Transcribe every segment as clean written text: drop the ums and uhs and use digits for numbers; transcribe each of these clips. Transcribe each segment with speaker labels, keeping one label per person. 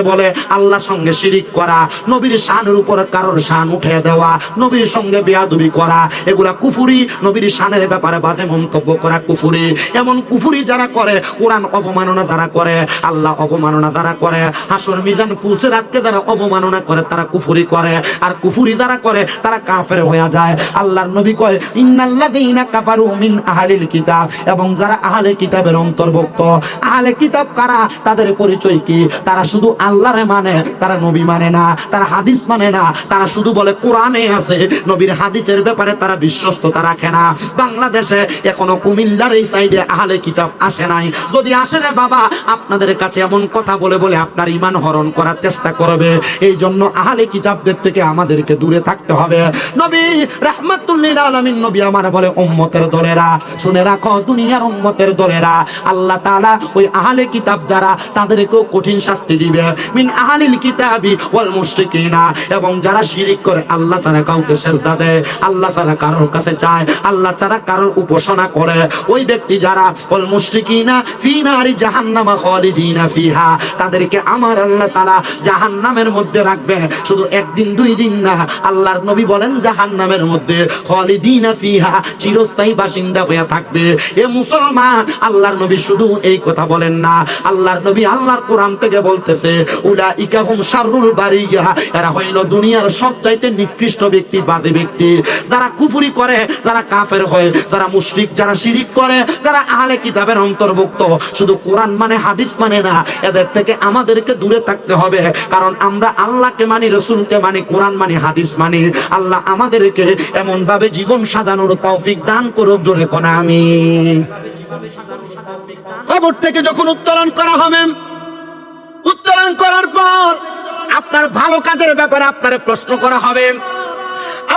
Speaker 1: বলে আল্লাহর সঙ্গে শিরিক করা, নবীর শানের উপরে কারোর শান উঠে দেওয়া, নবীর সঙ্গে বেয়াদবি করা, এগুলা কুফরি। নবীর শানের ব্যাপারে বাজে মন্তব্য করা কুফরি। এমন কুফরি যারা করে, কোরআন অবমাননা যারা করে, আল্লাহ অবমাননা যারা করে, হাসর মিজান ফুলসে রাতকে যারা অবমাননা করে, তারা কুফরি করে। আর কুফরি যারা করে তারা কাফের হয়ে যায়। আল্লাহর নবী কয় ইন্নাল্লাযীনা কাফারু মিন আহলিল কিতাব, এবং যারা আহলে কিতাবের অন্তর্ভুক্ত। আহলে কিতাব কারা? তাদের পরিচয় কি? তারা শুধু আল্লাহরে মানে, তারা নবী মানে না, তারা হাদিস মানে না, তারা শুধু বলে কোরআনে আছে, নবীর হাদিসের ব্যাপারে তারা বিশ্বস্ততা রাখে না। বাংলাদেশে এখনো কুমিল্লার এই সাইডে আহলে কিতাব আসে নাই। যদি আসে রে বাবা, আপনাদের কাছে এমন কথা বলে বলে আপনার ঈমান হরণ করার চেষ্টা করবে। এই জন্য আহলে কিতাবদের থেকে আমাদেরকে দূরে থাকতে হবে। নবী রাহমাতুল লিল আলামিন নবী আমার বলে উম্মতের দলেরা, শুনে রাখো দুনিয়ার উম্মতের দলেরা, আল্লাহ তাআলা ওই আহলে কিতাব যারা, তাদেরকেও কঠিন শাস্তি দিবে। মিন আহলিল কিতাবি ওয়াল মুশরিকিনা, এবং যারা শিরিক করে, আল্লাহ তাআলা কাউকে সিজদা দেয়, আল্লাহ তাআলা কারোর কাছে চায়, আল্লাহ তাআলা কারোর উপাসনা করে, ওই ব্যক্তি যারা ওয়াল মুশরিকিনা ফি নারি জাহান্নামা খালিদিনা ফিহা, তাদেরকে আমার আল্লাহ তাআলা জাহান্নামের মধ্যে রাখবে। শুধু একদিন দুই দিন না, আল্লাহর নবী বলেন জাহান্নামের মধ্যে খালিদিনা ফিহা, চিরস্থায়ী বাসিন্দা হয়ে থাকবে। এ মুসলমান, আল্লাহর নবী শুধু এই কথা বলেন না, আল্লাহর নবী আল্লাহর কোরআন থেকে বলতেছে উলাইকা হুম শাররুল বারিয়া, এরা হইল দুনিয়ার সবচাইতে নিকৃষ্ট ব্যক্তি, বাদী ব্যক্তি। যারা কুফরি করে, যারা কাফের হয়, যারা মুশরিক, যারা শিরিক করে, যারা আহলে কিতাবের অন্তর্ভুক্ত, শুধু কোরআন মানে হাদিস মানে না, এদের থেকে আমাদেরকে দূরে থাকতে হবে। কারণ আমরা আল্লাহকে মানি, রাসূলকে মানি, কোরআন মানি, হাদিস মানি। আল্লাহ আমাদেরকে এমন ভাবে জীবন সাজানোর তৌফিক দান করুক, জোরে কোন আমিন। কবর থেকে যখন উত্তোলন করা হবে, উত্তোলন করার পর আপনার ভালো কাজের ব্যাপারে আপনারে প্রশ্ন করা হবে,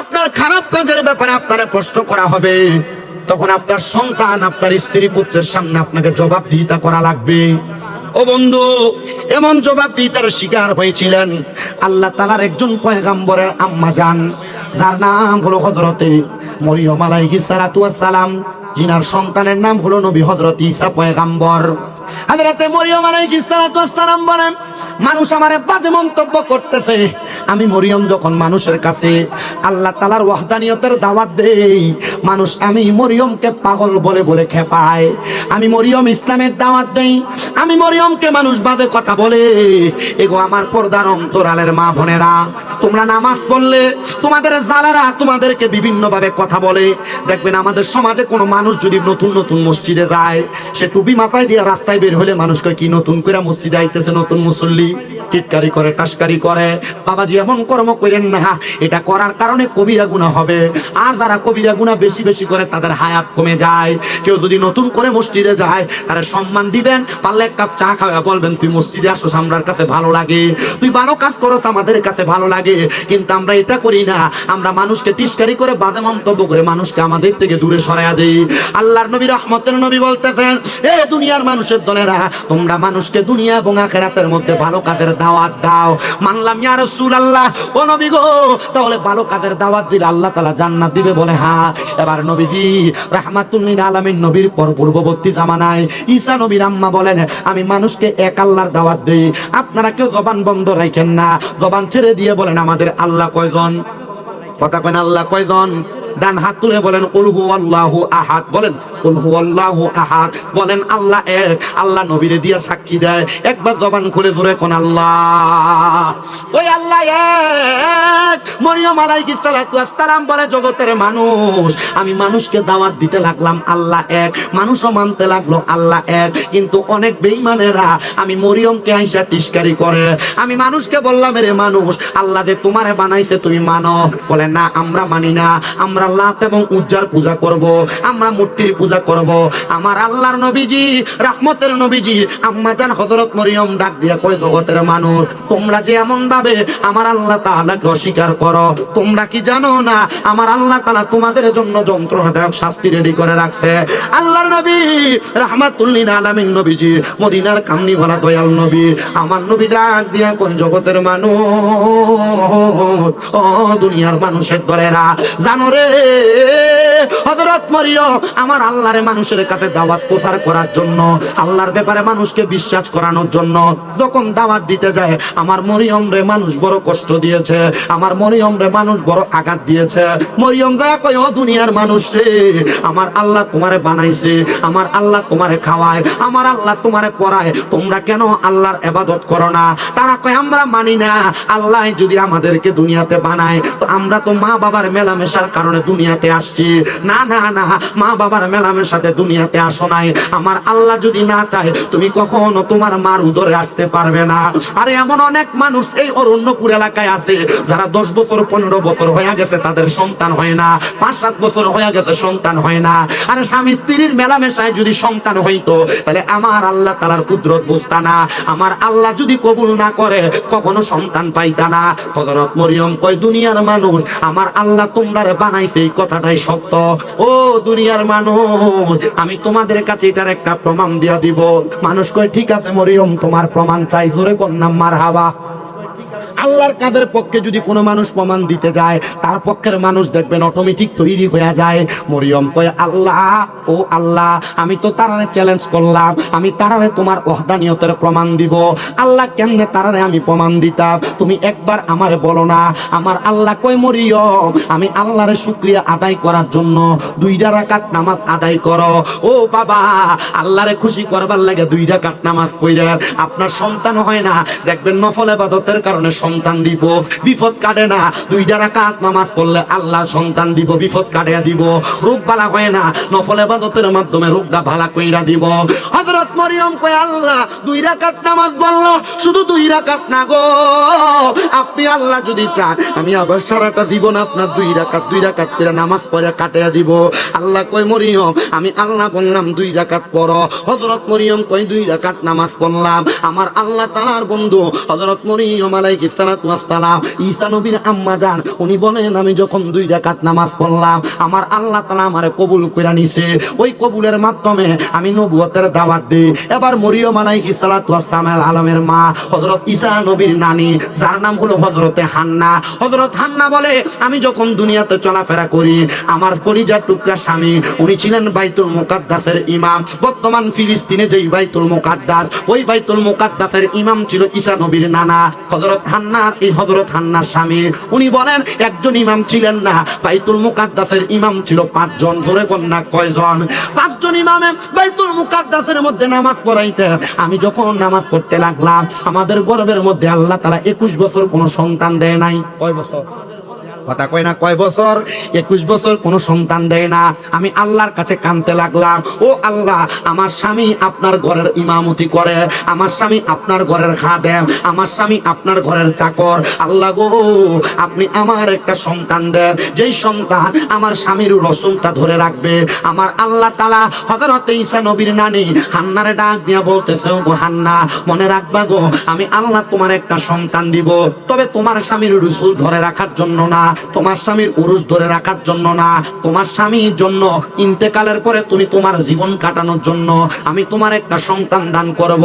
Speaker 1: আপনার খারাপ কাজের ব্যাপারে আপনারে প্রশ্ন করা হবে। তখন আপনার সন্তান, আপনার স্ত্রী, পুত্রের সামনে আপনাকে জবাবদিহিতা করা লাগবে। ও বন্ধু, এমন জবাবদিহিতার শিকার হয়েছিলেন আল্লাহ তাআলার একজন পয়গম্বরের আম্মা জান, যার নাম হলো হযরতে মরিয়ম আলাইহিস সালাতু ওয়াস সালাম, যিনার সন্তানের নাম হলো নবী হযরত ঈসা পয়গম্বর। হযরতে মরিয়ম আলাইহিস সালাতু ওয়াস সালাম বলেন, মানুষ আমারে বাজে মন্তব্য করতেছে, আমি মরিয়ম যখন মানুষের কাছে আল্লাহ তাআলার ওয়াহদানিয়তের দাওয়াত দেই, মানুষ আমি মরিয়মকে পাগল বলে বলে খেপায়। আমি মরিয়ম ইসলামের দাওয়াত দেই, আমি মরিয়মকে মানুষ বাজে কথা বলে। এগো আমার পর্দার অন্তরালের মা বোনেরা, তোমরা নামাজ পড়লে তোমাদের জালেরা তোমাদেরকে বিভিন্ন ভাবে কথা বলে। দেখবেন আমাদের সমাজে কোনো মানুষ যদি নতুন নতুন মসজিদে যায়, সে টুপি মাথায় দিয়ে রাস্তায় বের হলে মানুষকে কি নতুন করে মসজিদে আইতেছে, নতুন মুসল্লি, টিটকারি করে, টাসকারি করে। বাবাজি এমন কর্ম করেন না, এটা করার কারণে কবিরা গুনাহ হবে। আর যারা কবিরা গুনাহ বেশি বেশি করে, তাদের হায়াত কমে যায়। কেউ যদি নতুন করে মসজিদে যায়, তারা সম্মান দিবেন, পারলে এক কাপ চা খাওয়া বলবেন তুই মসজিদে আসোস, আমরার কাছে ভালো লাগে, তুই ভালো কাজ করস, আমাদের কাছে ভালো লাগে। কিন্তু আমরা এটা করি না, আমরা মানুষকে টিটকারি করে, বাজে মন্তব্য করে মানুষকে আমাদের থেকে দূরে সরাইয়া দেই। আল্লাহর নবী রহমতের নবী বলতেছেন, এ দুনিয়ার মানুষের দলেরা, তোমরা মানুষকে দুনিয়া এবং আখিরাতের মধ্যে ভালো কাজের দাওয়াত দাও। মানলাম ইয়া রাসূলুল্লাহ, ও নবী গো, তাহলে ভালো কাজের দাওয়াত দিলে আল্লাহ তাআলা জান্নাত দিবে? বলে হ্যাঁ। এবার নবীজি রাহমাতুল লিল আলামিন নবীর পূর্ববর্তী জামানায় ঈসা নবীর আম্মা বলেন, আমি মানুষকে এক আল্লাহর দাওয়াত দেই, আপনারা কেউ জবান বন্ধ রাখেন না, জবান ছেড়ে দিয়ে বলেন আমাদের আল্লাহ কয়জন? কথা কেন, আল্লাহ কয়জন? ডান হাত তুলে বলেন কুল হুয়াল্লাহু আহাদ, বলেন কুল হুয়াল্লাহু আহাদ, বলেন আল্লাহ এক। আল্লাহ নবীরে দিয়া সাক্ষী দেয়, একবার জবান খুলে জোরে কোন আল্লাহ, ওই আল্লাহ এক। মরিয়ম আলাইহিস সালাতু ওয়াস সালাম বলে, জগতের মানুষ, আমি মানুষকে দাওয়াত দিতে লাগলাম আল্লাহ এক, মানুষও মানতে লাগলো আল্লাহ এক। কিন্তু অনেক বেঈমানেরা আমি মরিয়মকে আইসা টিটকারি করে। আমি মানুষকে বললাম, রে মানুষ, আল্লাহ যে তোমারে বানাইছে তুমি মানো? বলে না, আমরা মানি না, আমরা লাত এবং উজ্জার পূজা করব, আমরা মূর্তির পূজা করব। আমার আল্লাহর নবীজি, রহমতের নবীজি আম্মা জান হযরত মরিয়ম ডাক দিয়া কয়, জগতের মানুষ, তোমরা যে এমন ভাবে আমার আল্লাহ তাআলাকে অস্বীকার করো, তোমরা কি জানো না আমার আল্লাহ তাআলা তোমাদের জন্য যন্ত্রণাদায়ক শাস্তি রেডি করে রাখছে? আল্লাহর নবী রাহমাতুল লিল আলামিন নবীজি, মদিনার কামনি ভরা দয়াল নবী, আমার নবী ডাক দিয়া কয়, জগতের মানুষ, ও দুনিয়ার মানুষের দলেরা, জানো রে হযরত মরিয়ম আমার আল্লাহর মানুষের কাছে দাওয়াত প্রচার করার জন্য, আল্লাহর ব্যাপারে মানুষকে বিশ্বাস করানোর জন্য যখন দাওয়াত দিতে যায়, আমার মরিয়ম রে মানুষ বড় কষ্ট দিয়েছে, আমার মরিয়ম রে মানুষ বড় আঘাত দিয়েছে। মরিয়ম দয়া কয়, ও দুনিয়ার মানুষ রে, আমার আল্লাহ তোমারে বানাইছে, আমার আল্লাহ তোমারে খাওয়ায়, আমার আল্লাহ তোমারে পড়ায়, তোমরা কেন আল্লাহর ইবাদত করো না? তারা কয়, আমরা মানি না, আল্লাহ যদি আমাদেরকে দুনিয়াতে বানায় তো আমরা তো মা বাবার মেলামেশার কারণে দুনিয়াতে আসছি। না না না, মা বাবার মেলামেশাতে দুনিয়াতে আসো নাই, আমার আল্লাহ যদি না চায় তুমি কখনো তোমার মার উদরে আসতে পারবে না। আরে এমন অনেক মানুষ এই অরণ্যপুর এলাকায় আছে যারা 10 বছর 15 বছর হয়ে গেছে তাদের সন্তান হয় না, 5-7 বছর হয়ে গেছে সন্তান হয় না। আরে স্বামী স্ত্রীর মেলামেশায় যদি সন্তান হইতো তাহলে আমার আল্লাহ তাআলার কুদরত বুঝতা না, আমার আল্লাহ যদি কবুল না করে কখনো সন্তান পাইতা না। হযরত মরিয়ম কয়, দুনিয়ার মানুষ, আমার আল্লাহ তোমরারে বানাইছে এই কথাটাই সত্য। ও দুনিয়ার মানুষ, আমি তোমাদের কাছে এটার একটা প্রমাণ দিয়া দিব। মানুষ কয়, ঠিক আছে মরিয়ম, তোমার প্রমাণ চাই। জোরে কন্যা মারহাবা। আল্লাহর কাদের পক্ষে যদি কোনো মানুষ প্রমাণ দিতে যায়, তার পক্ষের মানুষ দেখবেন অটোমেটিক তৈরি হয়ে যায়। মরিয়ম কয়, আল্লাহ, ও আল্লাহ, আমি তো তারারে চ্যালেঞ্জ করলাম, আমি তারারে তোমার ওহদানিয়তের প্রমাণ দিব। আল্লাহ, কেমনে তারারে আমি প্রমাণ দিতাম, তুমি একবার আমারে বলো না। আমার আল্লাহ কয়, মরিয়ম, আমি আল্লাহরে শুকরিয়া আদায় করার জন্য 2 রাকাত নামাজ আদায় করো। ও বাবা, আল্লাহরে খুশি করবার লাগে 2 রাকাত নামাজ পড়ে আপনার সন্তান হয় না, দেখবেন নফল ইবাদতের কারণে সন্তান দিব, বিপদ কাটে না। 2 রাকাত নামাজ পড়লে আল্লাহ সন্তান দিব, বিপদ কাটিয়ে দিব। রোগ বালা হয় না, নফল ইবাদতের মাধ্যমে রোগটা ভালো কইরা দিব। হযরত মরিয়ম কয়, আল্লাহ 2 রাকাত নামাজ বললো, শুধু 2 রাকাত না গো, আপনি আল্লাহ যদি চান আমি আবার সারাটা দিব না, আপনার 2 রাকাত করে নামাজ পড়ে কাটিয়ে দিব। আল্লাহ কয়, মরিয়ম, আমি আল্লাহ বললাম 2 রাকাত পড়ো। হযরত মরিয়ম কয়, 2 রাকাত নামাজ পড়লাম। আমার আল্লাহ তাআলার বন্ধু হযরত মরিয়ম আলাইহিস সালাতু ওয়াস সালাম, ঈসা নবীর আম্মা জান, উনি বলেন, আমি যখন 2 রাকাত নামাজ পড়লাম, আমার আল্লাহ তাআলা আমারে কবুল কইরা নিছে। ওই কবুলের মাধ্যমে আমি নবুয়তের দাওয়াত দেই। এবার মরিয়ম আলাইহিস সালাতু ওয়াস সালাম আলমের মা হযরত ঈসা নবীর নানি, যার নাম হলো হযরতে হান্না। হযরত হান্না বলে, আমি যখন দুনিয়াতে চলাফেরা করি, আমার কলিজার টুকরা স্বামী, উনি ছিলেন বাইতুল মুকাদ্দাসের ইমাম। বর্তমান ফিলিস্তিনে যেই বাইতুল মুকাদ্দাস, ওই বাইতুল মুকাদ্দাসের ইমাম ছিল ঈসা নবীর নানা হযরত হান্নার। এই হযরত হান্নার স্বামী, উনি বলেন, একজন ইমাম ছিলেন না, বাইতুল মুকাদ্দাসের ইমাম ছিল 5 জন। ধরে কন্যা কয়জন? 5 জন ইমামে বাইতুল মুকাদ্দাসের মধ্যে নামাজ পড়াইতেন। আমি যখন নামাজ পড়তে লাগলাম, আমাদের গর্ভের মধ্যে আল্লাহ তাআলা 21 বছর কোনো সন্তান দেয় নাই। কয় বছর? কথা কয় না, কয় বছর? 21 বছর কোনো সন্তান দেয় না। আমি আল্লাহর কাছে কাঁদতে লাগলাম, ও আল্লাহ, আমার স্বামী আপনার ঘরের ইমামতি করে, আমার স্বামী আপনার ঘরের খাদেম, আমার স্বামী আপনার ঘরের চাকর। আল্লাহ গো, আপনি আমার একটা সন্তান দেন, যেই সন্তান আমার স্বামীর রসুলটা ধরে রাখবে। আমার আল্লাহ তাআলা হযরত ঈসা নবীর নানি হান্নারে ডাক দিয়া বলতেছে, ও গো হান্না, মনে রাখবা গো, আমি আল্লাহ তোমার একটা সন্তান দিব, তবে তোমার স্বামীর রসুল ধরে রাখার জন্য না, তোমার স্বামীর উরুস ধরে রাখার জন্য না, তোমার স্বামীর জন্য ইন্তেকালের পরে তুমি তোমার জীবন কাটানোর জন্য আমি তোমার একটা সন্তান দান করব।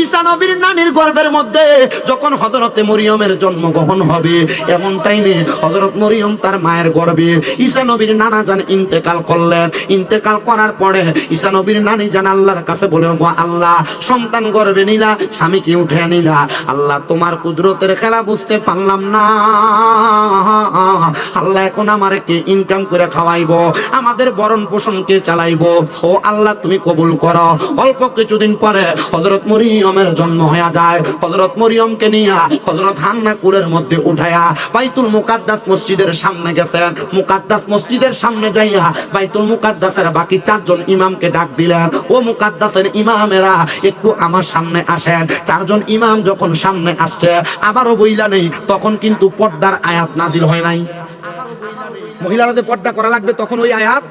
Speaker 1: ঈসা নবীর নানির গর্ভের মধ্যে যখন হযরতে মরিয়মের জন্মগ্রহণ হবে, এমন টাইমে হযরত মরিয়ম তার মায়ের গর্ভে, ঈসা নবীর নানা জান ইন্তেকাল করলেন। ইন্তেকাল করার পরে ঈসা নবীর নানি জান আল্লাহর কাছে বলে, আল্লাহ, সন্তান গর্ভে নিলা, স্বামীকে উঠে নিলা, আল্লাহ তোমার কুদরতের খেলা বুঝতে পারলাম না। আল্লাহ, এখন আমারে ইনকাম করে খাওয়াইবো, আমাদের বরণ পোষণ কে চালাইবো? ও আল্লাহ, তুমি কবুল করো। অল্প কিছুদিন পরে হযরত মরিয়মের জন্ম হয়ে যায়। হযরত মরিয়মকে নিয়ে হযরত হান্না কুলের মধ্যে উঠায়া বাইতুল মুকাদ্দাস মসজিদের সামনে গেছেন। মুকাদ্দাস মসজিদের সামনে যাইয়া বাইতুল মুকাদ্দাসের বাকি 4 জন ইমামকে ডাক দিলেন, ও মুকাদ্দাসের ইমামেরা, একটু আমার সামনে আসেন। 4 জন ইমাম যখন সামনে আসছে, আবারও বইলা নেই, তখন কিন্তু পর্দার আয়াত নাযিল হয় নাই। মহিলাদের পর্দা করা লাগবে, তখন ওই আয়াত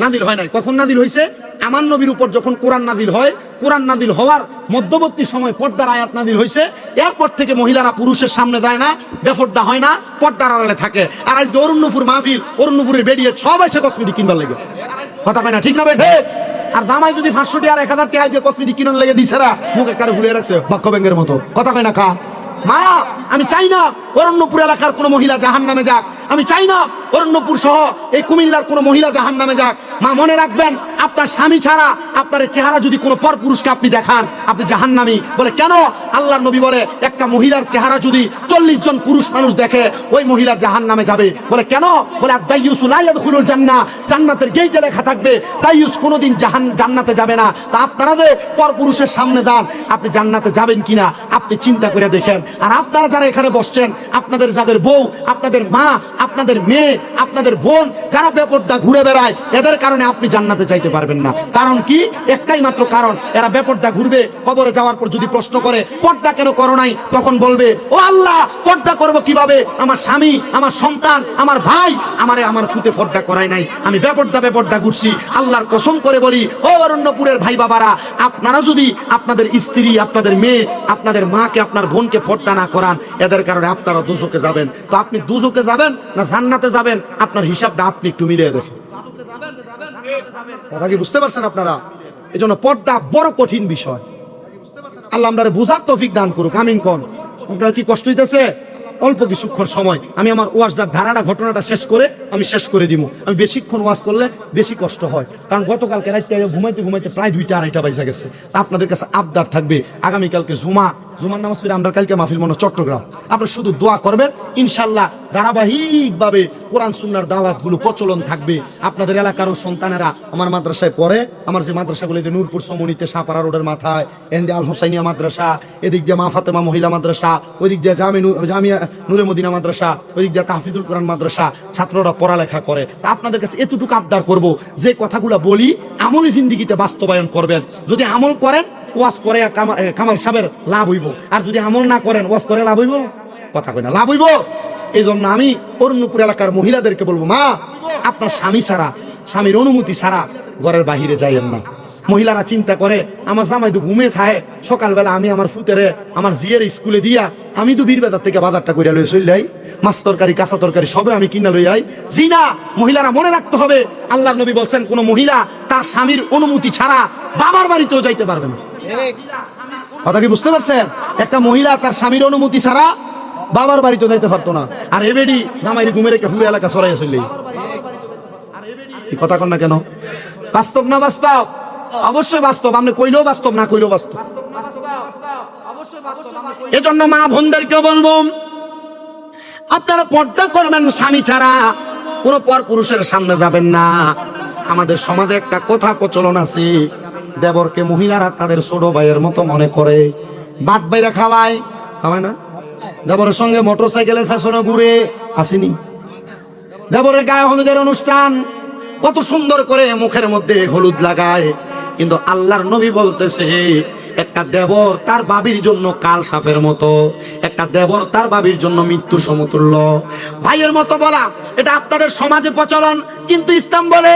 Speaker 1: নাযিল হয় নাই। কখন নাযিল হয়েছে? আমার নবীর উপর যখন কোরআন নাযিল হয়, কোরআন নাযিল হওয়ার মধ্যবর্তী সময় পর্দার আয়াত নাযিল হয়েছে। এরপর থেকে মহিলারা পুরুষের সামনে যায় না, বেপর্দা হয় না, পর্দার আড়ালে থাকে। আর আজ অরুণপুর মাহফিল, অরুণপুরের বেরিয়ে সব এসে কসমেটিক কিনবার লাগে। কথা কয় না, ঠিক না ভাই? আর দামাই যদি 500 টাকা আর 1000 টাকা দিয়ে কসমেটিক কিনন লেগে দিছে না, মুখ একটা ভুলে রাখছে বাক্য ব্যাংকের মতো। কথা কয় না কা? মা, আমি চাই না অরণ্যপুর এলাকার কোনো মহিলা জাহান্নামে যাক। আমি চাই না অরণ্যপুর সহ এই কুমিল্লার কোনো মহিলা জাহান্নামে যাক, মা মনে রাখবেন আপনার স্বামী ছাড়া আপনার চেহারা যদি কোনো পরপুরুষকে আপনি দেখান আপনি জাহান্নামী। বলে কেন? আল্লাহর নবী বলে একটা মহিলার চেহারা যদি 40 জন পুরুষ মানুষ দেখে ওই মহিলা জাহান্নামে যাবে। বলে কেন? বলে আদাইয়ুসু লা ইয়াদখুলুল জান্নাহ, জান্নাতের গেটে লেখা থাকবে দাইয়ুস কোনোদিন জান্নাতে যাবে না। তা আপনারা যে পরপুরুষের সামনে যান আপনি জান্নাতে যাবেন কিনা আপনি চিন্তা করে দেখেন। আর আপনারা যারা এখানে বসছেন, আপনাদের যাদের বউ, আপনাদের মা, আপনাদের মেয়ে, আপনাদের বোন যারা বেপরদা ঘুরে বেড়ায়, এদের কারণে আপনি জান্নাতে যাইতে পারবেন না। কারণ কি? একটাই মাত্র কারণ, এরা বেপরদা ঘুরবে। কবরে যাওয়ার পর যদি প্রশ্ন করে পর্দা কেন করো নাই, তখন বলবে ও আল্লাহ পর্দা করব কিভাবে? আমার স্বামী, আমার সন্তান, আমার ভাই আমার ফুতে পর্দা করায় নাই, আমি বেপরদা ঘুরছি। আল্লাহর কসম করে বলি ও অরণ্যপুরের ভাই বাবারা, আপনারা যদি আপনাদের স্ত্রী, আপনাদের মেয়ে, আপনাদের মাকে, আপনার বোনকে পর্দা না করান, এদের কারণে আপনারা দুজকে যাবেন। তো আপনি দুজকে যাবেন না জান্নাতে যাবেন? আপনার হিসাবটা আপনি একটু মিলিয়ে দেখেন। কথা কি বুঝতে পারছেন আপনারা? এই জন্য পর্দা বড় কঠিন বিষয়। আল্লাহ আমরা বুঝার তৌফিক দান করুক। আমিন কোন। আপনার কি কষ্ট হইতেছে? অল্প কিছুক্ষণ সময় আমি আমার ওয়াজটার ধারাটা ঘটনাটা শেষ করে দিব। আমি বেশিক্ষণ ওয়াজ করলে বেশি কষ্ট হয়, কারণ গতকালকে রাত্রে ঘুমাইতে প্রায় 2টা 2:30 বাজে গেছে। আপনাদের কাছে আবদার থাকবে আগামীকালকে জুমার নামাজ পড়ে আমরা কালকে মাহফিল মনে চট্টগ্রাম, আপনারা শুধু দোয়া করবেন, ইনশাল্লাহ ধারাবাহিকভাবে কোরআন সুন্নাহর দাওয়াতগুলো প্রচলন থাকবে। আপনাদের এলাকারও সন্তানেরা আমার মাদ্রাসায় পড়ে। আমার যে মাদ্রাসাগুলো, যে নূরপুর সমনিতে সাপাড়া রোডের মাথায় এনদে আল হোসাইনিয়া মাদ্রাসা, এদিক দিয়ে মা ফাতেমা মহিলা মাদ্রাসা, ওই দিক দিয়ে জামিয়া নূরে মদিনা মাদ্রাসা, ওই দিক দিয়ে তাহফিজুল কোরআন মাদ্রাসা, ছাত্ররা পড়ালেখা করে। তা আপনাদের কাছে এতটুকু আবদার করব, যে কথাগুলো বলি আমলি জিন্দিগিতে বাস্তবায়ন করবেন। যদি আমল করেন ওয়াজ করে কামাল সাহেবের লাভ হইব, আর যদি আমল না করেন ওয়াজ করে লাভ হইব? কথা কই না, লাভ হইব। এই জন্য আমি অরণ্যপুর এলাকার মহিলাদেরকে বলবো, মা আপনার স্বামী ছাড়া, স্বামীর অনুমতি ছাড়া ঘরের বাহিরে যাইয়েন না। মহিলারা চিন্তা করে আমার জামাই তো ঘুমে থাকে, সকালবেলা আমি আমার ফুতেরে আমার জিয়ের স্কুলে দিয়া আমি তো বীর বাজার থেকে বাজারটা করে লই চললাই, মাছ তরকারি কাঁচা তরকারি সবে আমি কিনা লই আই। জি না, মহিলারা মনে রাখতে হবে আল্লাহর নবী বলছেন কোন মহিলা তার স্বামীর অনুমতি ছাড়া বাবার বাড়িতেও যাইতে পারবে না। কথা কি বুঝতে পারছেন? একটা মহিলা তার স্বামীর অনুমতি ছাড়া বাবার বাড়িতে যাইতে পারতো না। আর এবেডি জামাইরে ঘুমে রেখে পুরো এলাকা সরাই চললেই। এই কথা কন না কেন? বাস্তব না বাস্তব? অবশ্যই বাস্তব। আপনি কইলেও বাস্তব, না কইলেও বাস্তব। এজন্য মা বোনদেরকে বলবো আপনারা পর্দা করবেন, স্বামী ছাড়া কোন পর পুরুষের সামনে যাবেন না। আমাদের সমাজে একটা কথা প্রচলন আছে, দেবরকে মহিলারা তাদের ছোট ভাইয়ের মতো মনে করে, ভাত বাইরে খাওয়ায় না, দেবরের সঙ্গে মোটরসাইকেলের ফ্যাশনে ঘুরে আসেনি, দেবরের গায়ে হলুদের অনুষ্ঠান কত সুন্দর করে মুখের মধ্যে হলুদ লাগায়। কিন্তু আল্লাহর নবী বলতেছে একটা দেবর তার বাবির জন্য কাল সাপের মতো, একটা দেবর তার বাবির জন্য মৃত্যু সমতুল্য। ভাইয়ের মতো বলা এটা আপনাদের সমাজে প্রচলন, কিন্তু ইসলাম বলে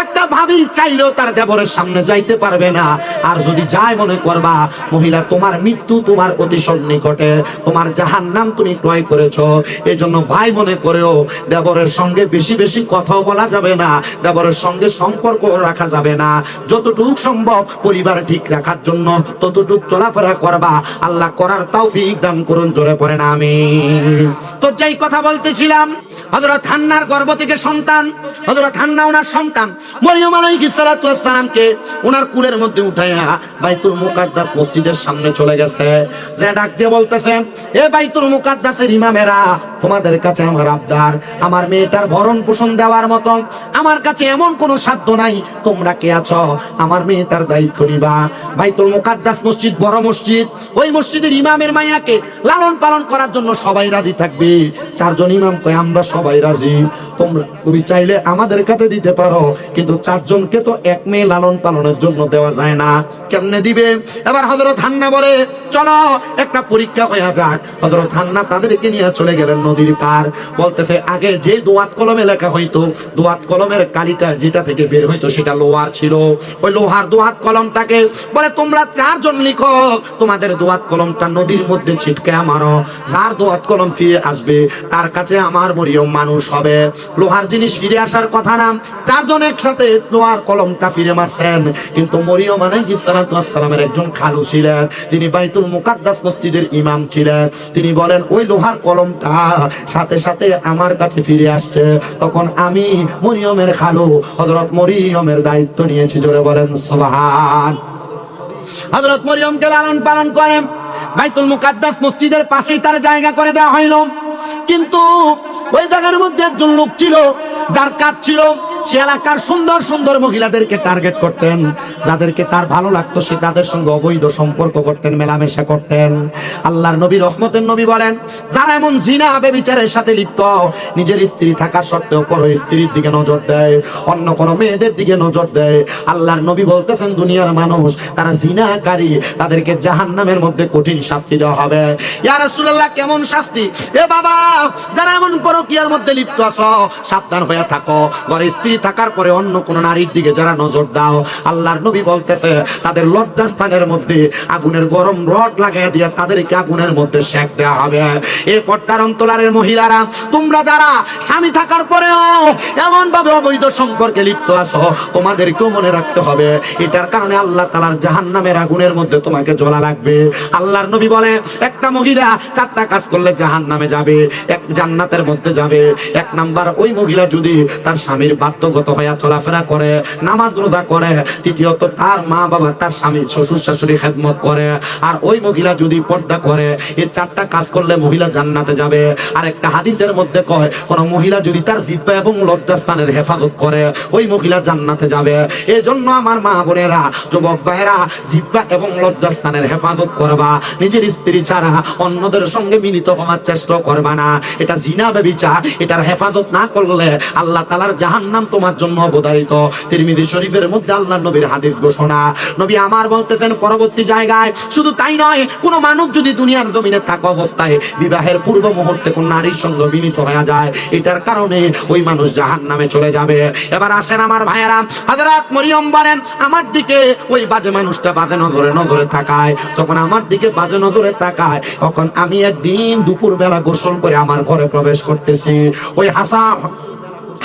Speaker 1: একটা ভাবি চাইলেও তার দেবরের সামনে যাইতে পারবে না। আর যদি যায় মনে করবা মহিলা তোমার মৃত্যু তোমার অতি সন্নিকটে, তোমার জাহান্নাম তুমি ক্রয় করেছো। এই জন্য ভাই মনে করেও দেবরের সঙ্গে বেশি বেশি কথাও বলা যাবে না, দেবরের সঙ্গে সম্পর্ক রাখা যাবে না। যতটুকু সম্ভব পরিবার ঠিক রাখার জন্য ততটুকু চলাফেরা করবা। আল্লাহ করার তৌফিক দান করুন, জোরে পড়েন আমিন। তো যেই কথা বলতেছিলাম, হযরত হান্নার গর্ভ থেকে সন্তান, হযরত হান্না ওনার সন্তান মরিয়ম আলাইহিস সালাতু ওয়াস সালামকে ওনার কুলের মধ্যে উঠাইয়া বাইতুল মুকাদ্দাস মসজিদের সামনে চলে গেছে। যে ডাক দিয়ে বলতেছে, এ বাইতুল মুকাদ্দাসের ইমামেরা, তোমাদের কাছে আমার আবদার, আমার মেয়েটার ভরণ পোষণ দেওয়ার মতো আমার কাছে এমন কোনো সাধ্য নাই। তোমরা কে আছো আমার মেয়েটার দায়িত্ব নিবা। বাইতুল মুকাদ্দাস মসজিদ বড় মসজিদ, ওই মসজিদের ইমামের মাইয়াকে লালন পালন করার জন্য সবাই রাজি থাকবে। 4 জন ইমাম কয় আমরা সবাই রাজি, তুমি চাইলে আমাদের কাছে দিতে পারো, কিন্তু 4 জনকে তো এক মেয়ে লালন পালনের জন্য দেওয়া যায় না, কেমনে দিবে? এবার হযরত হান্না বলে চলো একটা পরীক্ষা হয়ে যাক। হযরত হান্না তাদেরকে নিয়ে চলে গেলেন নদীর পার। বলতেছে আগে যে দোয়াত কলমে লেখা হইতো, দোয়াত কলমের কালিটা যেটা থেকে বের হইতো সেটা লোহার ছিল। ওই লোহার দোয়াত কলমটাকে বলে তোমরা 4 জন লিখো, তোমাদের দোয়াত কলমটা নদীর মধ্যে ছিটকে মারো, যার দোয়াত কলম ফিরে আসবে তার কাছে আমার মরিয়ম মানুষ হবে। লোহার জিনিস ফিরে আসার কথা না। চারজন একসাথে লোহার কলমটা ফিরে মারছেন, কিন্তু মরিয়ম আলাইহিস সালামের একজন খালু ছিলেন, তিনি বাইতুল মুকাদ্দাস মসজিদের ইমাম ছিলেন। তিনি বলেন ওই লোহার কলমটা সাথে সাথে আমার কাছে ফিরে আসছে। তখন আমি মরিয়মের খালু হযরত মরিয়মের দায়িত্ব নিয়েছি। জোরে বলেন সুবহান। হযরত মরিয়মকে লালন পালন করেন, বাইতুল মুকাদ্দাস মসজিদের পাশেই তার জায়গা করে দেওয়া হইল। কিন্তু ওই জায়গার মধ্যে একজন লোক ছিল যার কাজ ছিল সে এলাকার সুন্দর সুন্দর মহিলাদেরকে টার্গেট করতেন, যাদেরকে তার ভালো লাগতো সে তাদের সঙ্গে অবৈধ সম্পর্ক করতেন, মেলামেশা করতেন। আল্লাহর নবী রহমতের নবী বলেন, যারা এমন জিনা ব্যভিচারের সাথে লিপ্ত, নিজের স্ত্রী থাকা সত্ত্বেও পর স্ত্রীর দিকে নজর দেয়, অন্য কোনো মেয়েদের দিকে নজর দেয়, আল্লাহর নবী বলতেছেন দুনিয়ার মানুষ তারা জিনাকারী, তাদেরকে জাহান্নামের মধ্যে কঠিন শাস্তি দেওয়া হবে। ইয়া রাসূলুল্লাহ, কেমন শাস্তি? এ বাবা, যারা এমন পরকীয়ার মধ্যে লিপ্ত আছো সাবধান হয়ে থাকো। ঘরে স্ত্রী থাকার পরে অন্য কোন নারীর দিকে যারা নজর দাও, আল্লাহর নবী বলতেছে তাদের লজ্জাস্থানের মধ্যে আগুনের গরম রড লাগাই দিয়ে তাদেরকে আগুনের মধ্যে সেক দেওয়া হবে। এই পর্দার অন্তরালের মহিলারা, তোমরা যারা স্বামী থাকার পরেও এমন ভাবে অবৈধ সম্পর্কে লিপ্ত আছো, তোমাদেরকেও মনে রাখতে হবে এটার কারণে আল্লাহ তাআলার জাহান্নামের আগুনের মধ্যে তোমাকে জ্বলা লাগবে। আল্লাহর নবী বলে একটা মহিলা চারটা কাজ করলে জাহান্নামে যাবে, এক জান্নাতের মধ্যে যাবে। এক নাম্বার, ওই মহিলা যদি তার স্বামীর বাধ্যগত হয়ে চলাফেরা করে, নামাজ রোজা করে। দ্বিতীয়ত, তার মা বাবা তার স্বামী শ্বশুর শাশুড়ি খেদমত করে। আর ওই মহিলা যদি পর্দা করে, এই চারটা কাজ করলে মহিলা জান্নাতে যাবে। আর একটা হাদিসের মধ্যে কয়, কোন মহিলা যদি তার জিহ্বা এবং লজ্জাস্থানের হেফাজত করে, ওই মহিলা জান্নাতে যাবে। এই জন্য আমার মা বোনেরা, যুবক ভাইরা, জিহ্বা এবং লজ্জাস্থানের হেফাজত করবা। নিজের স্ত্রী ছাড়া অন্যদের সঙ্গে মিলিত হওয়ার চেষ্টা করবা না। এটা জিনা ব্যভিচার, এটার হেফাজত না করলে আল্লাহ তাআলার জাহান্নাম তোমার জন্য অবধারিত। তিরমিজি শরীফের মধ্যে আল্লাহর নবীর হাদিস ঘোষণা। নবী আমার বলতেছেন পরবর্তী জায়গায়, শুধু তাই নয়, কোন মানুষ যদি দুনিয়ার জমিনে থাকা অবস্থায় বিবাহের পূর্ব মুহূর্তে কোন নারীর সঙ্গে মিলিত হয়ে যায়, এটার কারণে ওই মানুষ জাহান্নামে চলে যাবে। এবার আসেন আমার ভাইয়েরা, হযরত মরিয়ম বলেন আমার দিকে ওই বাজে মানুষটা বাজে নজরে নজরে তাকায়। যখন আমার দিকে বাজে নজরে তাকায়, তখন আমি একদিন দুপুর বেলা গোসল করে আমার ঘরে প্রবেশ করতেছি। ওই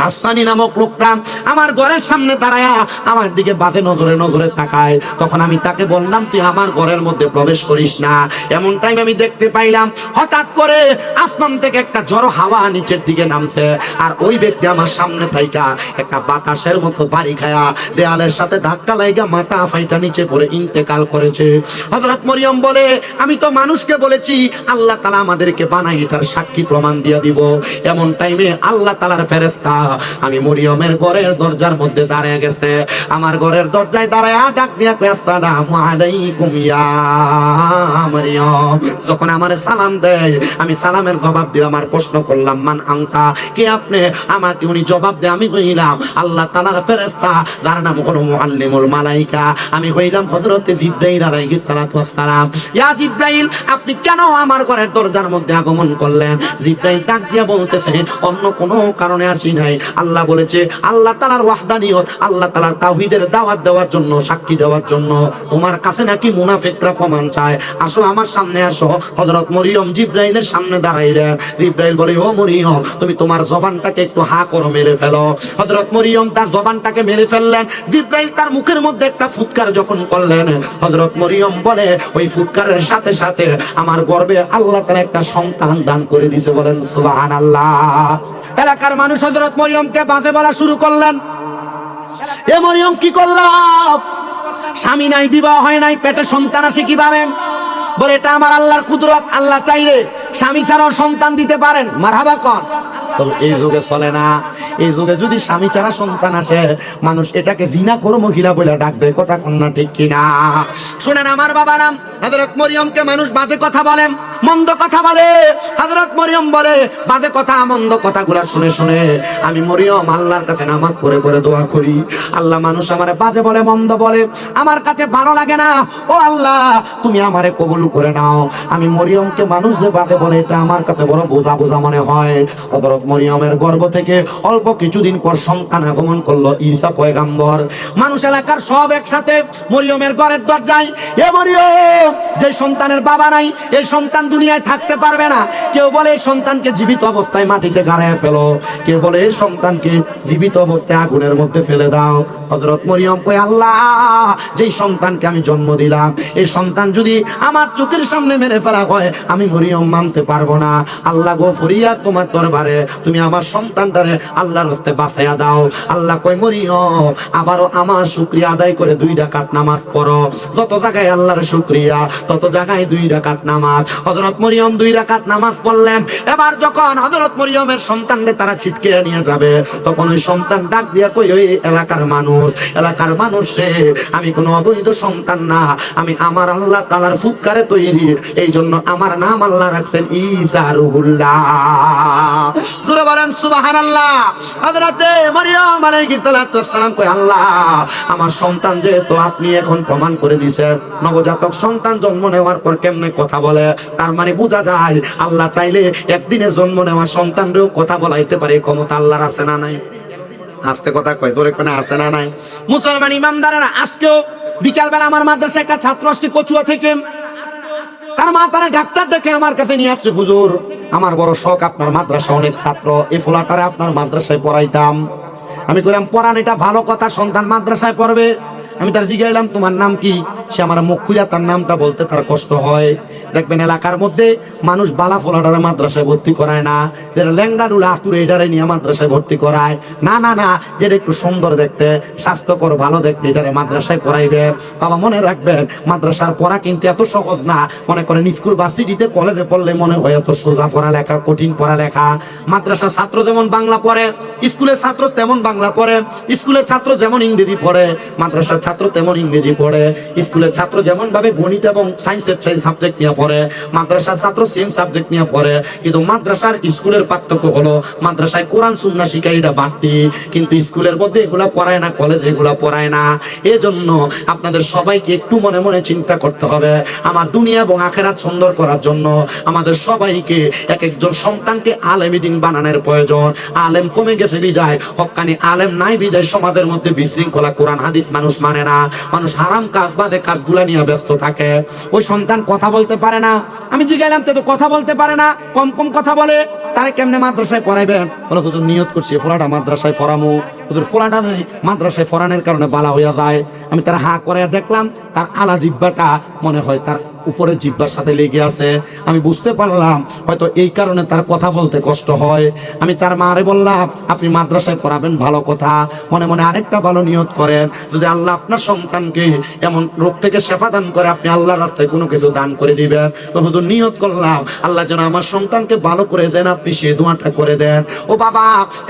Speaker 1: হাসানি নামক লোকটা আমার ঘরের সামনে দাঁড়ায়া আমার দিকে বাজে নজরে নজরে তাকায়। তখন আমি তাকে বললাম, তুই আমার ঘরের মধ্যে প্রবেশ করিস না। এমন টাইম আমি দেখতে পাইলাম হঠাৎ করে আসমান থেকে একটা ঝড়ো হাওয়া নিচের দিকে নামছে, আর ওই ব্যক্তি আমার সামনে থাইকা একটা বাতাসের মতো বাড়ি খায়া দেয়ালের সাথে ধাক্কা লাইগা মাথা ফাইটা নিচে পড়ে ইন্তেকাল করেছে। হযরত মরিয়ম বলে, আমি তো মানুষকে বলেছি আল্লাহ তাআলা আমাদেরকে বানাই এটার সাক্ষী প্রমাণ দিয়ে দিব। এমন টাইমে আল্লাহ তাআলার ফেরেশতা আমি মরিয়মের ঘরের দরজার মধ্যে দাঁড়িয়ে গেছে। আমার ঘরের দরজায় দাঁড়ায় ডাক দিয়া কয়, আসসালামু আলাইকুম ইয়া মরিয়ম। যখন আমারে সালাম দেয়, আমি সালামের জবাব দিলাম। আমার প্রশ্ন করলাম, মান আনতা, কে আপনি? আমাকে উনি জবাব দেয়, আমি হইলাম আল্লাহ তাআলার ফেরেশতা, যার নাম হলো মুআল্লিমুল মালায়েকা। আমি হইলাম হযরত জিবরাইল আলাইহিস সালাতু ওয়াস সালাম। ইয়া জিবরাইল, আপনি কেন আমার ঘরের দরজার মধ্যে আগমন করলেন? জিবরাইল ডাক দিয়া বলতেছে, অন্য কোনো কারণে আসি নাই। আল্লাহ বলেছে আল্লাহ তাআলার ওয়াহদানিয়ত, আল্লাহ তাআলার তাওহীদের দাওয়াত দেওয়ার জন্য, সাক্ষী দেওয়ার জন্য। তোমার কাছে নাকি মুনাফিকরা প্রমাণ চায়, আসো আমার সামনে আসো। হযরত মরিয়ম জিবরাইলের সামনে দাঁড়াইলেন। জিবরাইল বলে, ও মরিয়ম, তুমি তোমার জবানটাকে একটু হা করো, মেরে ফেলো। হযরত মরিয়ম তার জবানটাকে মেরে ফেললেন। জিবরাইল তার মুখের মধ্যে একটা ফুৎকার যখন করলেন, হযরত মরিয়ম বলে ওই ফুৎকারের সাথে সাথে আমার গর্ভে আল্লাহ তাআলা একটা সন্তান দান করে দিয়েছে। বলেন সুবহানাল্লাহ। এলাকার মানুষ হযরত মরিয়মকে বাজে বলা শুরু করলেন। এ মরিয়ম কি করলাম? স্বামী নাই, বিবাহ হয় নাই, পেটে সন্তান আছে কিভাবে? বলে এটা আমার আল্লাহর কুদরত, আল্লাহ চাইলে স্বামী ছাড়াও সন্তান দিতে পারেন। মারহাবা কর। তবে এই যুগে চলে না। এই যুগে যদি স্বামী ছাড়া সন্তান আসে, মানুষ এটাকে জিনা করে মহিলা বলে ডাক দেয়। কথা কোন না ঠিক কিনা? শুনেন আমার বাবারা, হযরত মরিয়মকে মানুষ বাজে কথা বলেন, মন্দ কথা বলে। হযরত মরিয়ম বলে, বাজে কথা মন্দ কথাগুলো শুনে শুনে আমি মরিয়ম আল্লাহর কাছে নামাজ পড়ে পড়ে দোয়া করি, আল্লাহ মানুষ আমারে বাজে বলে, মন্দ বলে, আমার কাছে ভালো লাগে না। ও আল্লাহ, তুমি আমারে কবুল করে নাও। আমি মরিয়মকে মানুষ যে বাজে বলে, এটা আমার কাছে বড় বোঝা বোঝা মনে হয়। হযরত মরিয়মের গর্ভ থেকে অল্প কিছুদিন পর সন্তান আগমন করলো ঈসা পয়গাম্বর। মানুষ এলাকার সব একসাথে মরিয়মের ঘরের দরজায়, এ মরিয়ম, যে সন্তানের বাবা নাই এই সন্তান দুনিয়ায় থাকতে পারবে না। কেউ বলে এই সন্তানকে জীবিত অবস্থায় মাটিতে গাড়ায় ফেলো, কেউ বলে এই সন্তানকে জীবিত অবস্থায় আগুনের মধ্যে ফেলে দাও। হযরত মরিয়ম কয়, আল্লাহ, যেই সন্তানকে আমি জন্ম দিলাম এই সন্তান যদি আমার চোখের সামনে মেরে ফেলা হয় আমি মরিয়ম মানতে পারবো না। আল্লাহ গো, ফরিয়াদ তোমার দরবারে, তুমি আমার সন্তানটারে আল্লাহর হস্তে বাঁচাইয়া দাও। আল্লাহ কয়, মরিয়ম, আবারও আমার শুকরিয়া আদায় করে 2 রাকাত নামাজ পড়ো। যত জায়গায় আল্লাহর শুকরিয়া তত জায়গায় 2 রাকাত নামাজ। হযরত মরিয়ম 2 রাকাত নামাজ পড়লেন। এবার যখন হযরত মরিয়মের সন্তানকে তারা ছিটকে নিয়ে যাবে তখন ওই সন্তান ডাক দিয়া কই, ওই এলাকার মানুষ রে, আমি কোনো অবৈধ সন্তান না, আমি আমার আল্লাহ তাআলার ফুৎকারে তৈরি, এই জন্য আমার নাম আল্লাহ রাখছেন ঈসা রুহুল্লাহ। সূরা বলেন সুবহানাল্লাহ। হযরতে মরিয়ম আলাইহিস সালাতু ওয়াস সালাম কয়, আল্লাহ, আমার সন্তান যেহেতু আপনি এখন প্রমাণ করে দিয়েছেন, নবজাতক সন্তান জন্ম নেওয়ার পর কেমনে কথা বলে, তার মানে বোঝা যায় আল্লাহ চাইলে একদিনে জন্ম নেওয়া সন্তানরেও কথা বলাইতে পারে, ক্ষমতা আল্লাহর আছে না নাই? আজকে কথা কয়, তোরে কোন আছে না নাই? মুসলমান ইমামদারেরা, আজকেও বিকালবেলা আমার মাদ্রাসায় একটা ছাত্র আসছে কচুয়া থেকে, তার মা তারা ডাক্তার দেখে আমার কাছে নিয়ে আসছে, হুজুর, আমার বড় শখ আপনার মাদ্রাসা অনেক ছাত্র, এই ফোলাটারে আপনার মাদ্রাসায় পড়াইতাম। আমি কইলাম, পড়ান, এটা ভালো কথা, সন্তান মাদ্রাসায় পড়বে। আমি তার জিজ্ঞাসলাম, তোমার নাম কি? সে আমার মুখ খুঁজা তার নামটা বলতে তার কষ্ট হয়। দেখবেন এলাকার মধ্যে মানুষ বালা ফোলাটারে মাদ্রাসায় ভর্তি করায় না, যেটা ল্যাংড়া ডুলা আতুরে এটারে নিয়ে মাদ্রাসায় ভর্তি করায় না, না না, যেটা একটু সুন্দর দেখতে, স্বাস্থ্যকর, ভালো দেখতে, এটারে মাদ্রাসায় পড়াইবে। বাবা, মনে রাখবেন, মাদ্রাসার পড়া কিন্তু এত সহজ না। মনে করেন স্কুল ভার্সিটিতে কলেজে পড়লে মনে হয় এত সোজা পড়ালেখা, কঠিন পড়ালেখা। মাদ্রাসার ছাত্র যেমন বাংলা পড়ে, স্কুলের ছাত্র তেমন বাংলা পড়ে, স্কুলের ছাত্র যেমন ইংরেজি পড়ে, মাদ্রাসার ছাত্র তেমন ইংরেজি পড়ে। স্কুলের ছাত্র যেমন ভাবে গণিত এবং সায়েন্সের সাবজেক্ট নিয়ে পড়ে, মাদ্রাসার ছাত্র সেম সাবজেক্ট নিয়ে পড়ে। কিন্তু মাদ্রাসার স্কুলের পার্থক্য হলো, মাদ্রাসায় কোরআন সুন্নাহ শিখায়, এটা বাড়তি, কিন্তু স্কুলের মধ্যে এগুলা পড়ায় না, কলেজে এগুলা পড়ায় না। এজন্য আপনাদের সবাইকে একটু মনে মনে চিন্তা করতে হবে, আমার দুনিয়া এবং আখিরাত সুন্দর করার জন্য আমাদের সবাইকে এক একজন সন্তানকে আলেম দ্বীন বানানোর প্রয়োজন। আলেম কমে গেছে বিদায়, হক্কানি আলেম নাই বিদায় সমাজের মধ্যে বিশৃঙ্খলা, কোরআন হাদিস মানুষ মানে না, মানুষ হারাম কাজ বাদে কাজগুলা নিয়ে ব্যস্ত থাকে। ওই সন্তান কথা বলতে পারে না। আমি জিজ্ঞাসলাম, তো কথা বলতে পারে না, কম কম কথা বলে, তারে কেমনে মাদ্রাসায় পড়াইবেন? বলে, হুজুর, নিয়ত করছি ফোলাটা মাদ্রাসায় পড়ামু। হুজুর, ফোলাটা মাদ্রাসায় পড়ানোর কারণে বালা হইয়া যায়। আমি তার হা করে দেখলাম, তার আলা জিব্বাটা মনে হয় তার উপরের জিব্বার সাথে লেগে আছে। আমি বুঝতে পারলাম হয়তো এই কারণে তার কথা বলতে কষ্ট হয়। আমি তার মারে বললাম, আপনি মাদ্রাসায় পড়াবেন, ভালো কথা, মনে মনে আরেকটা ভালো নিয়ত করেন, যদি আল্লাহ আপনার সন্তানকে এমন রোগ থেকে শেফা দান করে, আপনি আল্লাহর রাস্তায় কোনো কিছু দান করে দিবেন। তো হুজুর, নিয়ত করলাম আল্লাহ যেন আমার সন্তানকে ভালো করে দেন, আপনি সে দোয়াটা করে দেন। ও বাবা,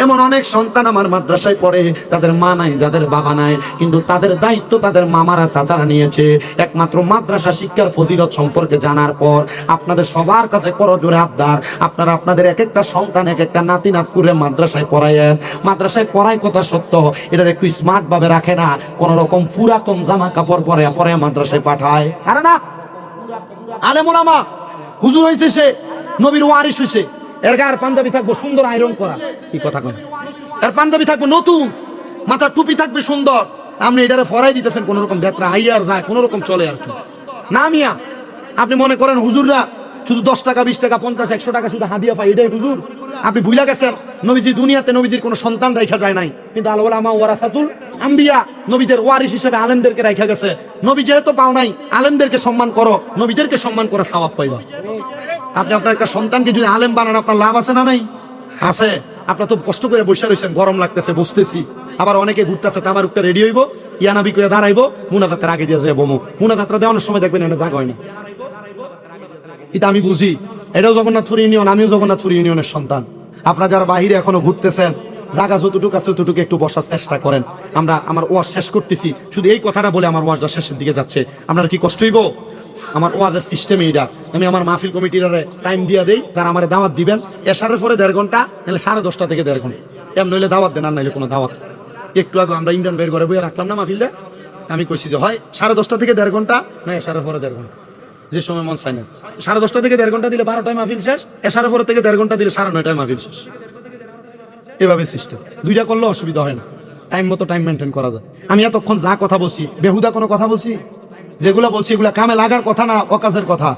Speaker 1: এমন অনেক সন্তান আমার মাদ্রাসায় পড়ে, তাদের মা নাই, যাদের বাবা নাই, কিন্তু তাদের দায়িত্ব তাদের মামারা, চাচারা নিয়েছে। একমাত্র মাদ্রাসা শিক্ষার ফজিলত সম্পর্কে জানার পর আপনাদের সবার কাছে করজোড়ে আবদার, আপনারা আপনাদের এক একটা সন্তান, এক একটা নাতি নাত করে মাদ্রাসায় পড়ায়েন। মাদ্রাসায় পড়ায় কথা সত্য, এটার একটু স্মার্ট ভাবে রাখে না, কোন রকম পুরাতন জামা কাপড় পরে পরে মাদ্রাসায় পাঠায়। আরে না, আলেম ওলামা হুজুর হয়েছে, সে নবীর ওয়ারিস হয়েছে, এর গায়ের পাঞ্জাবি থাকবো সুন্দর আয়রন করা, কি কথা কয়, এর পাঞ্জাবি থাকবো নতুন, মাথার টুপি থাকবে সুন্দর, আপনি এটারে ফরাই দিতেছেন কোন রকম যাত্রা হাইয়ার যায়, কোন রকম চলে আর কি না মিয়া। আপনি মনে করেন হুজুররা শুধু 10 টাকা, 20 টাকা, 50, 100 টাকা শুধু হাদিয়া পাই, এটাই হুজুর? আপনি ভুলা গেছেন নবীজি দুনিয়াতে নবীজির কোনো সন্তান রাখা যায় নাই, কিন্তু আল উলামা ওয়ারাসাতুল আম্বিয়া, নবীদের ওয়ারিস হিসেবে আলেমদেরকে রাখা গেছে। নবী যেহেতু পাও নাই, আলেমদেরকে সম্মান করো, নবীদেরকে সম্মান করা সওয়াব পাইবা। আপনি আপনার একটা সন্তানকে যদি আলেম বানান, আপনার লাভ আছে না নাই? আছে। আপনার তো কষ্ট করে বসে রয়েছেন, গরম লাগতেছে, বুঝতেছি। আবার অনেকে ঘুরতেছে, তাবার উঠতে রেডি হইব, ইয়ানাবি করে দাঁড়াইবো, মুনাজাতের আগে দিয়ে যাবো, মুনাজাতটা দেওয়ানোর সময় দেখবেন এটা জায়গা হয় না। এটা আমি বুঝি, এটাও জগন্নাথপুর ইউনিয়ন, আমিও জগন্নাথপুর ইউনিয়নের সন্তান। আপনারা যারা বাহিরে এখনো ঘুরতেছেন, জায়গা যতটুকু আছে ততটুকু একটু বসার চেষ্টা করেন। আমার ওয়াজ শেষ করতেছি, শুধু এই কথাটা বলে আমার ওয়াজটা শেষের দিকে যাচ্ছে। আপনার কি কষ্ট হইব? আমার ওয়াজের সিস্টেম এইটা, আমি আমার মাহফিল কমিটির টাইম দিয়ে দেই, তারা আমার দাওয়াত দিবেন এশারের পরে 1.5 ঘন্টা, নাহলে 10:30 থেকে 1.5 ঘন্টা, এমন নইলে দাওয়াত দেন, আর নাইলে কোনো দাওয়াত। একটু আগে আমরা ইন্ডিয়ান বের করে বইয়ে রাখলাম না মাহফিলটা, আমি কইছি যে হয় 10:30 থেকে 1.5 ঘন্টা, না এশারের পরে 1.5 ঘন্টা, যে সময় মন চায় না। 10:30 থেকে 1.5 ঘন্টা দিলে 12টায় মাহফিল শেষ, এশারের পরে থেকে 1.5 ঘন্টা দিলে 9:30টায় মাহফিল শেষ।
Speaker 2: এভাবে সিস্টেম। দুইটা করলে অসুবিধা হয় না, টাইম মতো টাইম মেনটেন করা যায়। আমি এতক্ষণ যা কথা বলছি বেহুদা কোনো কথা বলছি? যেগুলা বলছি এগুলা কামে লাগার কথা না, অকাজের কথা।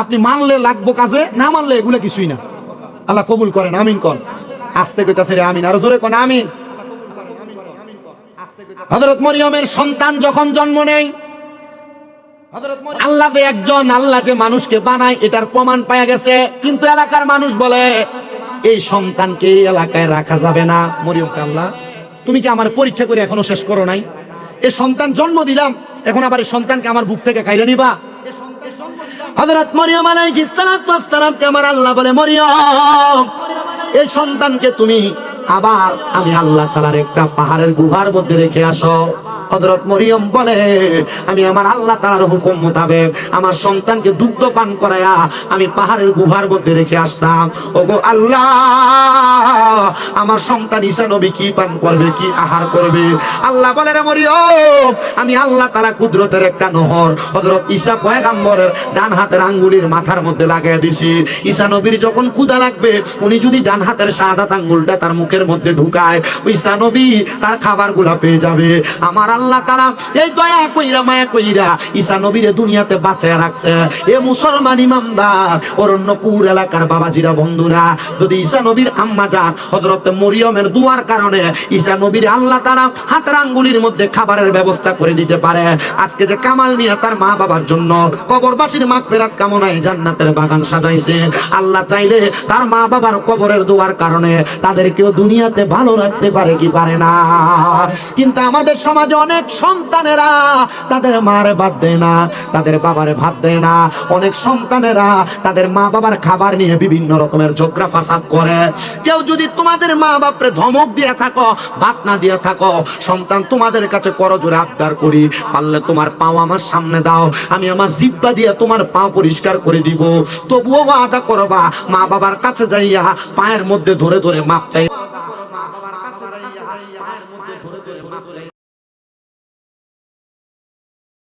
Speaker 2: আপনি মানলে লাগবো কাজে, না মানলে এগুলা কিছুই না। আল্লাহ কবুল করেন, আমিন কন। আস্তে কইতা ফিরে আমিন, আর জোরে কন আমিন। হযরত মরিয়মের সন্তান যখন জন্ম নেয়, আল্লাহ যে একজন, আল্লাহ যে মানুষকে বানায় এটার প্রমাণ পাওয়া গেছে। কিন্তু এলাকার মানুষ বলে এই সন্তানকে এই এলাকায় রাখা যাবে না। মরিয়মকে আল্লাহ, তুমি কি আমার পরীক্ষা করে এখনো শেষ করো নাই? এই সন্তান জন্ম দিলাম, এখন আবার এই সন্তানকে আমার বুক থেকে কাইরে নিবা? হযরত মরিয়ম আলাইহিস সালামকে আমার আল্লাহ বলে, মরিয়ম এই সন্তানকে তুমি আবার আমি আল্লাহ তাআলার একটা পাহাড়ের গুহার মধ্যে রেখে আসো। হযরত মরিয়ম বলে, আমি আমার আল্লাহ তাআলার হুকুম মোতাবেক আমার সন্তানকে দুগ্ধ পান করায়া আমি পাহাড়ের গুহার মধ্যে রেখে আসতাম। ওগো আল্লাহ, আমার সন্তান ঈসা নবী কি পান করবে, কি আহার করবে? আল্লাহ বলে, রে মরিয়ম, আমি আল্লাহ তাআলা কুদরতের একটা নহর হযরত ঈসা পয়গম্বরের ডান হাতের আঙ্গুলের মাথার মধ্যে লাগাই দিছি। ঈসা নবীর যখন ক্ষুধা লাগবে, উনি যদি ডান হাতের শাহাদাত আঙ্গুলটা তার মুখের মধ্যে ঢুকায়, ঈসা নবী তার খাবারগুলা পেয়ে যাবে। আমার আল্লাহ তাআলা এই দয়া কইরা মায়া কইরা ঈসা নবীরে দুনিয়াতে বাঁচায়া রাখছে। এ মুসলমান ইমামদার, অরণ্যপুর এলাকার বাবাজিরা, বন্ধুরা, যদি ঈসা নবীর আম্মা জান হযরত মরিয়মের দুয়ার কারণে ঈসা নবীর আল্লাহ তাআলা হাতের আঙ্গুলের মধ্যে খাবারের ব্যবস্থা করে দিতে পারে, আজকে যে কামাল নিয়ে তার মা বাবার জন্য কবরবাসীর মাগফিরাত কামনায় জান্নাতের বাগান সাজাইছে, আল্লাহ চাইলে তার মা বাবার কবরের দুয়ার কারণে তাদেরকেও দুনিয়াতে ভালো রাখতে পারে কি পারে না? কিন্তু আমাদের সমাজে অনেক সন্তানেরা তাদের মারে ভাত দেয় না, তাদের বাবারে ভাত দেয় না। অনেক সন্তানেরা তাদের মা বাবার খাবার নিয়ে বিভিন্ন রকমের ঝগড়া ফাসাদ করে। কেউ যদি তোমাদের মা বাপরে ধমক দিয়ে থাকো, ভাত না দিয়ে থাকো, সন্তান তোমাদের কাছে করজোরে আবদার করি, পারলে তোমার পাও আমার সামনে দাও, আমি আমার জিহ্বা দিয়ে তোমার পা পরিষ্কার করে দিব, তবুও ওয়াদা করবা মা বাবার কাছে যাইয়া পায়ের মধ্যে ধরে ধরে মাপ চাই।